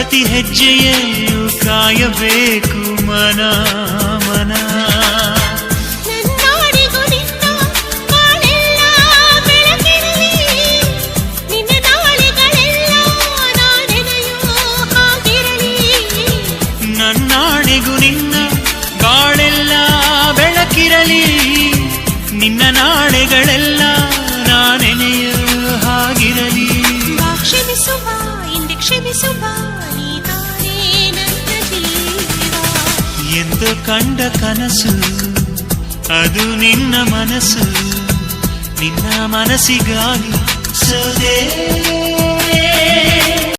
ಪ್ರತಿ ಹೆಜ್ಜೆಯಲ್ಲೂ ಕಾಯಬೇಕು ಮನ ಮನ. ನನ್ನಾಣೆಗೂ ನಿನ್ನ ಬಾಳೆಲ್ಲ ಬೆಳಕಿರಲಿ, ನಿನ್ನ ನಾಳೆಗಳೆಲ್ಲ ನಾನೆನೆಯ ಹಾಗಿರಲಿ. ಕ್ಷಮಿಸುವ ಹಿಂದೆ ಕ್ಷಮಿಸುವ ನೀನೇ ನನ್ನ ಜೀವ ಎಂದು ಕಂಡ ಕನಸು ಅದು ನಿನ್ನ ಮನಸ್ಸು, ನಿನ್ನ ಮನಸ್ಸಿಗಾಗಿ ಸೋದೆ.